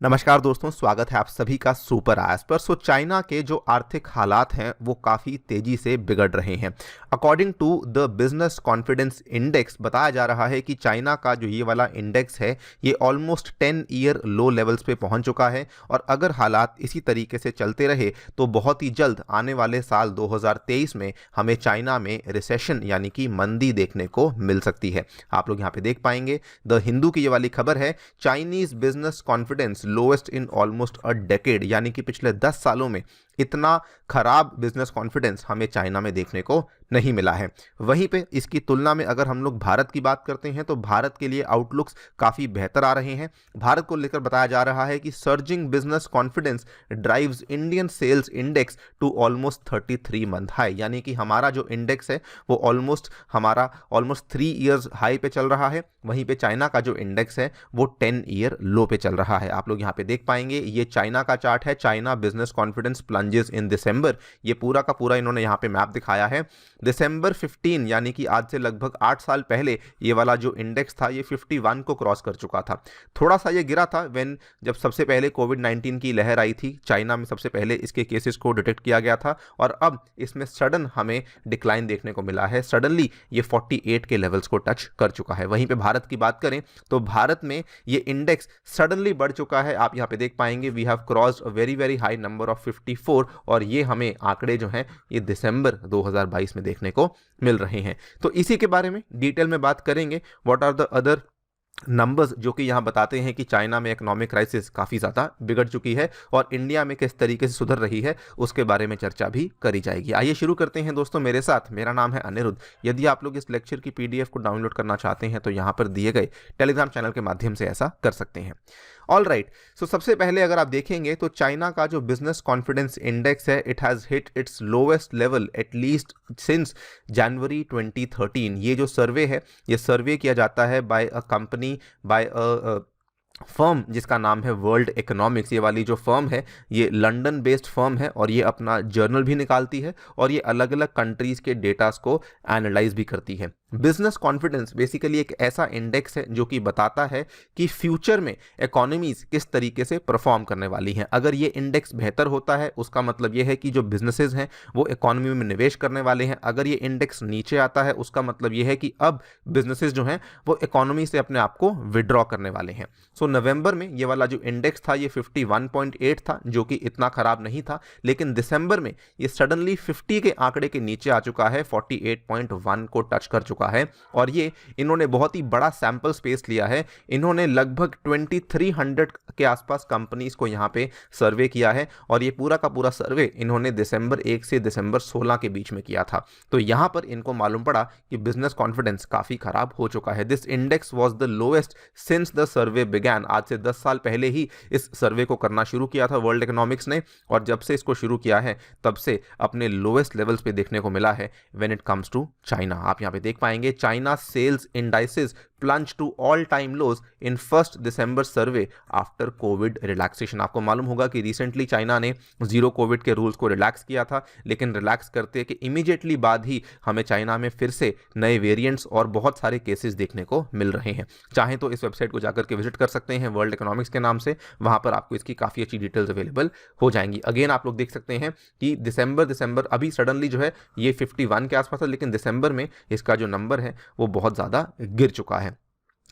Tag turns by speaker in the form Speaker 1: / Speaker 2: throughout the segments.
Speaker 1: नमस्कार दोस्तों, स्वागत है आप सभी का सुपर आयस पर। चाइना के जो आर्थिक हालात हैं वो काफ़ी तेज़ी से बिगड़ रहे हैं। According to the business confidence index बताया जा रहा है कि चाइना का जो ये वाला इंडेक्स है ये ऑलमोस्ट 10 ईयर लो लेवल्स पे पहुंच चुका है और अगर हालात इसी तरीके से चलते रहे तो बहुत ही जल्द आने वाले साल 2023 में हमें चाइना में रिसेशन यानी कि मंदी देखने को मिल सकती है। आप लोग यहाँ पे देख पाएंगे द हिंदू की ये वाली खबर है, Chinese business confidence lowest in almost a decade, यानी कि पिछले 10 सालों में इतना खराब बिजनेस कॉन्फिडेंस हमें चाइना में देखने को नहीं मिला है। वहीं पे इसकी तुलना में अगर हम लोग भारत की बात करते हैं तो भारत के लिए आउटलुक्स काफ़ी बेहतर आ रहे हैं। भारत को लेकर बताया जा रहा है कि surging business confidence drives Indian sales index to almost 33 month high, यानी कि हमारा जो इंडेक्स है वो ऑलमोस्ट 3 ईयर्स हाई पे चल रहा है। वहीं पे चाइना का जो इंडेक्स है वो 10 ईयर लो पे चल रहा है। आप लोग यहाँ पे देख पाएंगे ये चाइना का चार्ट है, चाइना बिजनेस कॉन्फिडेंस प्लंजेस इन दिसंबर। ये पूरा का पूरा इन्होंने यहाँ पे मैप दिखाया है। दिसंबर 15 यानी कि आज से लगभग 8 साल पहले ये वाला जो इंडेक्स था ये 51 को क्रॉस कर चुका था। थोड़ा सा ये गिरा था जब सबसे पहले कोविड-19 की लहर आई थी, चाइना में सबसे पहले इसके केसेस को डिटेक्ट किया गया था और अब इसमें सडन हमें डिक्लाइन देखने को मिला है। सडनली ये 48 के लेवल्स को टच कर चुका है। वहीं पे भारत की बात करें तो भारत में ये इंडेक्स सडनली बढ़ चुका है। आप यहाँ पे देख पाएंगे we have crossed a very very high number of 54 और ये हमें आंकड़े जो हैं ये दिसंबर 2022 में देखने को मिल रहे हैं। तो इसी के बारे में डिटेल में बात करेंगे। What are the other numbers जो कि यहाँ बताते हैं कि चाइना में इकोनॉमिक क्राइसिस काफ़ी ज़्यादा बिगड़ चुकी है और इंडिया में किस तरीके से सुधर रही है उसके बारे में चर्चा भी करी जाएगी। आइए शुरू करते हैं दोस्तों मेरे साथ। मेरा नाम है अनिरुद्ध। यदि आप लोग इस लेक्चर की पीडीएफ को डाउनलोड करना चाहते हैं तो यहाँ पर दिए गए टेलीग्राम चैनल के माध्यम से ऐसा कर सकते हैं। ऑल राइट, सो सबसे पहले अगर आप देखेंगे तो चाइना का जो बिजनेस कॉन्फिडेंस इंडेक्स है it has hit it's lowest level at least since January 2013। ये जो सर्वे है ये सर्वे किया जाता है by a company, by a firm जिसका नाम है वर्ल्ड इकोनॉमिक्स। ये वाली जो फर्म है ये लंदन बेस्ड फर्म है और ये अपना जर्नल भी निकालती है और ये अलग अलग कंट्रीज़ के डेटास को एनालाइज भी करती है। बिजनेस कॉन्फिडेंस बेसिकली एक ऐसा इंडेक्स है जो कि बताता है कि फ्यूचर में इकोनॉमीज किस तरीके से परफॉर्म करने वाली हैं। अगर ये इंडेक्स बेहतर होता है उसका मतलब ये है कि जो बिजनेसेस हैं वो इकोनॉमी में निवेश करने वाले हैं। अगर ये इंडेक्स नीचे आता है उसका मतलब ये है कि अब बिजनेसेस जो हैं वो इकोनॉमी से अपने आप को विड्रॉ करने वाले हैं। सो नवंबर में ये वाला जो इंडेक्स था ये 51.8 था जो कि इतना खराब नहीं था, लेकिन दिसंबर में ये सडनली 50 के आंकड़े के नीचे आ चुका है, 48.1 को टच कर चुका है और ये इन्होंने बहुत ही बड़ा सैंपल स्पेस लिया है। इन्होंने लगभग 2300 के आसपास कंपनीज को यहाँ पे सर्वे किया है और ये पूरा का पूरा सर्वे इन्होंने दिसंबर 1 से दिसंबर 16 के बीच में किया था। तो यहाँ पर इनको मालूम पड़ा कि बिजनेस कॉन्फिडेंस काफ़ी खराब हो चुका है। This index was the lowest since the survey began. आज से 10 साल पहले ही इस सर्वे को करना शुरू किया था वर्ल्ड इकोनॉमिक्स ने और जब से इसको शुरू किया है तब से अपने लोएस्ट लेवल्स पे देखने को मिला है when it comes to China. आप यहाँ पे देख पाएंगे China sales indices plunged to all time lows in first December survey after COVID relaxation। आपको मालूम होगा कि रिसेंटली चाइना ने जीरो कोविड के रूल्स को रिलैक्स किया था, लेकिन रिलैक्स करते कि इमीडिएटली बाद ही हमें चाइना में फिर से नए वेरिएंट्स और बहुत सारे केसेस देखने को मिल रहे हैं। चाहे तो इस वेबसाइट को जाकर के विजिट कर सकते हैं वर्ल्ड इकोनॉमिक्स के नाम से, वहां पर आपको इसकी काफ़ी अच्छी डिटेल्स अवेलेबल हो जाएंगी। अगेन आप लोग देख सकते हैं कि दिसंबर अभी सडनली जो है ये 51 के आसपास है, लेकिन दिसंबर में इसका जो नंबर है वो बहुत ज़्यादा गिर चुका है।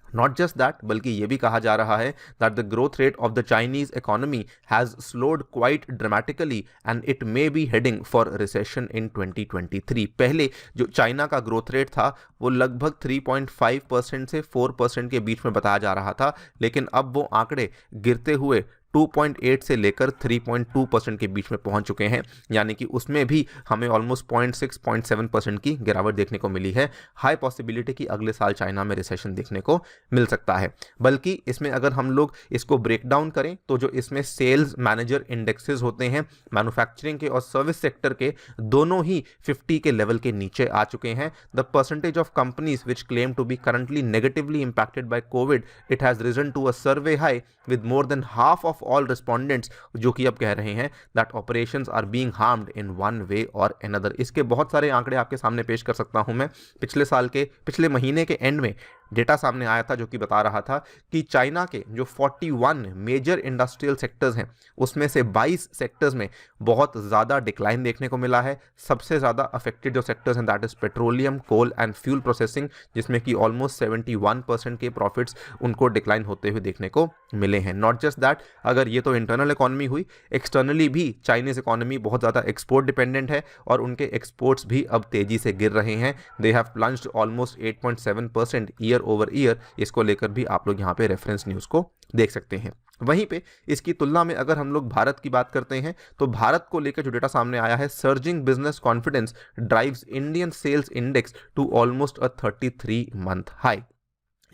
Speaker 1: नॉट जस्ट दैट, बल्कि ये भी कहा जा रहा है that the growth rate of the Chinese economy has slowed quite dramatically and it may be heading for recession इन 2023। पहले जो चाइना का ग्रोथ रेट था वो लगभग 3.5% से 4% के बीच में बताया जा रहा था, लेकिन अब वो आंकड़े गिरते हुए 2.8 से लेकर 3.2% के बीच में पहुंच चुके हैं, यानी कि उसमें भी हमें ऑलमोस्ट 0.6-0.7% की गिरावट देखने को मिली है। हाई पॉसिबिलिटी कि अगले साल चाइना में रिसेशन देखने को मिल सकता है। बल्कि इसमें अगर हम लोग इसको ब्रेक डाउन करें तो जो इसमें सेल्स मैनेजर इंडेक्सेस होते हैं मैन्युफैक्चरिंग के और सर्विस सेक्टर के, दोनों ही 50 के लेवल के नीचे आ चुके हैं। The percentage of companies which claim to be currently negatively impacted by Covid it has risen to a survey high with more than half of all respondents, जो कि अब कह रहे हैं that operations are being harmed in one way और another. इसके बहुत सारे आंकड़े आपके सामने पेश कर सकता हूं मैं। पिछले महीने के एंड में डेटा सामने आया था जो कि बता रहा था कि चाइना के जो 41 मेजर इंडस्ट्रियल सेक्टर्स हैं उसमें से 22 सेक्टर्स में बहुत ज़्यादा डिक्लाइन देखने को मिला है। सबसे ज़्यादा अफेक्टेड जो सेक्टर्स हैं that is petroleum, coal and fuel processing, जिसमें कि ऑलमोस्ट 71% के प्रॉफिट्स उनको डिक्लाइन होते हुए देखने को मिले हैं। नॉट जस्ट दैट, अगर ये तो इंटरनल इकोनॉमी हुई, एक्सटर्नली भी चाइनीज इकोनॉमी बहुत ज़्यादा एक्सपोर्ट डिपेंडेंट है और उनके एक्सपोर्ट्स भी अब तेजी से गिर रहे हैं। They have plunged almost 8.7% year over year. इसको लेकर भी आप लोग यहाँ पे रेफरेंस न्यूज़ को देख सकते हैं। वहीं पे इसकी तुलना में अगर हम लोग भारत की बात करते हैं तो भारत को लेकर जो डेटा सामने आया है, surging business confidence drives Indian sales index to almost a 33 month high.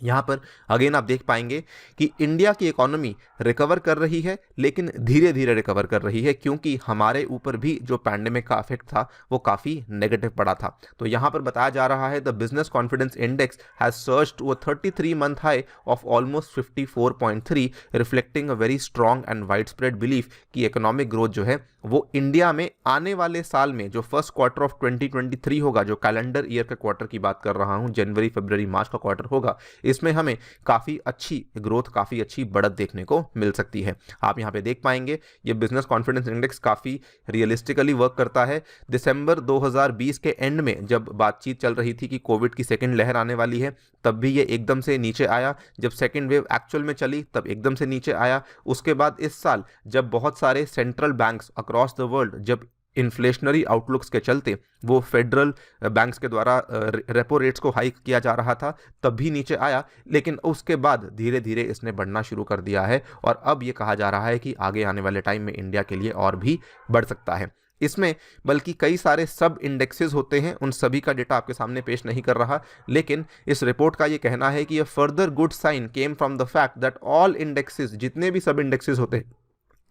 Speaker 1: यहाँ पर अगेन आप देख पाएंगे कि इंडिया की इकोनॉमी रिकवर कर रही है, लेकिन धीरे धीरे रिकवर कर रही है, क्योंकि हमारे ऊपर भी जो पैंडेमिक का इफेक्ट था वो काफ़ी नेगेटिव पड़ा था। तो यहाँ पर बताया जा रहा है the business confidence index has surged to a 33 month high of almost 54.3, reflecting a very strong and widespread belief कि इकोनॉमिक ग्रोथ जो है वो इंडिया में आने वाले साल में जो फर्स्ट क्वार्टर ऑफ 2023 होगा, जो कैलेंडर ईयर के क्वार्टर की बात कर रहा हूँ, जनवरी फरवरी मार्च का क्वार्टर होगा, इसमें हमें काफ़ी अच्छी ग्रोथ, काफ़ी अच्छी बढ़त देखने को मिल सकती है। आप यहाँ पे देख पाएंगे ये बिजनेस कॉन्फिडेंस इंडेक्स काफ़ी रियलिस्टिकली वर्क करता है। दिसंबर 2020 के एंड में जब बातचीत चल रही थी कि कोविड की सेकेंड लहर आने वाली है, तब भी ये एकदम से नीचे आया। जब सेकेंड वेव एक्चुअल में चली तब एकदम से नीचे आया। उसके बाद इस साल जब बहुत सारे central banks across the world जब इन्फ्लेशनरी आउटलुक्स के चलते वो फेडरल बैंक्स के द्वारा रेपो रेट्स को हाइक किया जा रहा था, तब भी नीचे आया, लेकिन उसके बाद धीरे धीरे इसने बढ़ना शुरू कर दिया है और अब ये कहा जा रहा है कि आगे आने वाले टाइम में इंडिया के लिए और भी बढ़ सकता है। इसमें बल्कि कई सारे सब इंडेक्सेस होते हैं, उन सभी का डेटा आपके सामने पेश नहीं कर रहा, लेकिन इस रिपोर्ट का ये कहना है कि ये further good sign came from the fact that all indexes, जितने भी सब इंडेक्सेस होते हैं,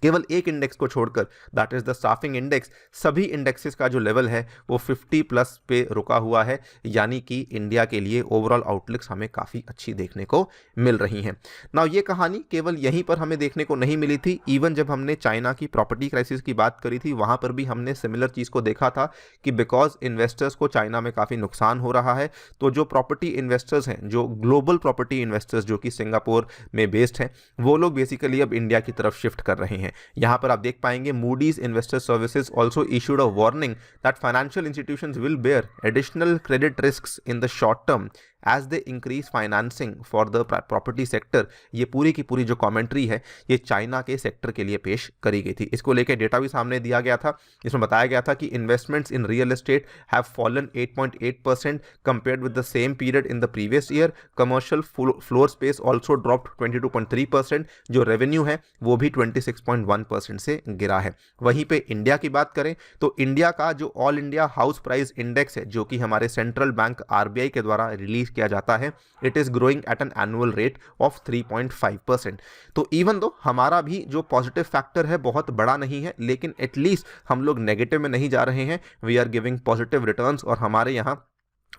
Speaker 1: केवल एक इंडेक्स को छोड़कर that is the staffing index, सभी इंडेक्सेस का जो लेवल है वो 50+ पे रुका हुआ है, यानी कि इंडिया के लिए ओवरऑल आउटलुक्स हमें काफ़ी अच्छी देखने को मिल रही हैं। नाउ ये कहानी केवल यहीं पर हमें देखने को नहीं मिली थी। इवन जब हमने चाइना की प्रॉपर्टी क्राइसिस की बात करी थी, वहाँ पर भी हमने सिमिलर चीज़ को देखा था कि बिकॉज इन्वेस्टर्स को चाइना में काफ़ी नुकसान हो रहा है, तो जो प्रॉपर्टी इन्वेस्टर्स हैं, जो ग्लोबल प्रॉपर्टी इन्वेस्टर्स जो कि सिंगापुर में बेस्ड हैं, वो लोग बेसिकली अब इंडिया की तरफ शिफ्ट कर रहे हैं। यहां पर आप देख पाएंगे Moody's investor services also issued a warning that financial institutions will bear additional credit risks in the short term as they increase financing for the property sector. ये पूरी की पूरी जो कमेंट्री है ये चाइना के सेक्टर के लिए पेश करी गई थी। इसको लेकर डेटा भी सामने दिया गया था, जिसमें बताया गया था कि investments in real estate have fallen 8.8% compared with the same period in the previous year. Commercial floor space also dropped 22.3%। जो रेवेन्यू है वो भी 26.1% से गिरा है। वहीं पे इंडिया की बात करें तो इंडिया का जो all India house price index है, जो कि हमारे सेंट्रल बैंक RBI के द्वारा रिलीज किया जाता है, it is growing at an annual rate of 3.5%। तो इवन दो हमारा भी जो पॉजिटिव फैक्टर है बहुत बड़ा नहीं है, लेकिन एटलीस्ट हम लोग नेगेटिव में नहीं जा रहे हैं। We are giving positive returns और हमारे यहाँ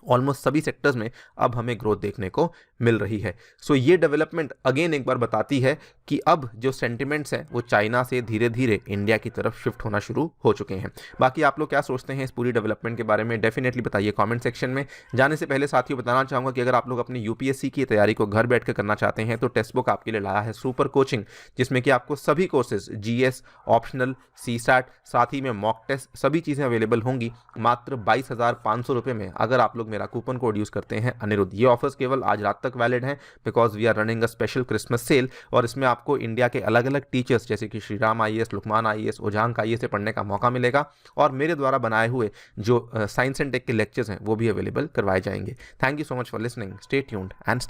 Speaker 1: ऑलमोस्ट सभी सेक्टर्स में अब हमें ग्रोथ देखने को मिल रही है। सो ये डेवलपमेंट अगेन एक बार बताती है कि अब जो सेंटिमेंट्स हैं वो चाइना से धीरे धीरे इंडिया की तरफ शिफ्ट होना शुरू हो चुके हैं। बाकी आप लोग क्या सोचते हैं इस पूरी डेवलपमेंट के बारे में, डेफिनेटली बताइए कमेंट सेक्शन में। जाने से पहले साथियों बताना चाहूँगा कि अगर आप लोग अपनी UPSC की तैयारी को घर बैठ कर करना चाहते हैं तो टेक्स्ट बुक आपके लिए लाया है सुपर कोचिंग, जिसमें कि आपको सभी कोर्सेज GS, ऑप्शनल, CSAT, साथ ही में मॉक टेस्ट, सभी चीज़ें अवेलेबल होंगी मात्र 22,500 रुपये में, अगर आप लोग मेरा कूपन कोड यूज करते हैं अनिरुद्ध। ये ऑफर्स केवल आज रात तक वैलिड हैं because we are running a special Christmas sale, और इसमें आपको इंडिया के अलग अलग टीचर्स जैसे कि Shriram IAS, Lukman IAS, ओझांग IAS से पढ़ने का मौका मिलेगा, और मेरे द्वारा बनाए हुए जो साइंस एंड टेक के लेक्चर्स हैं वो भी अवेलेबल करवाए जाएंगे। Thank you so much for listening, stay tuned and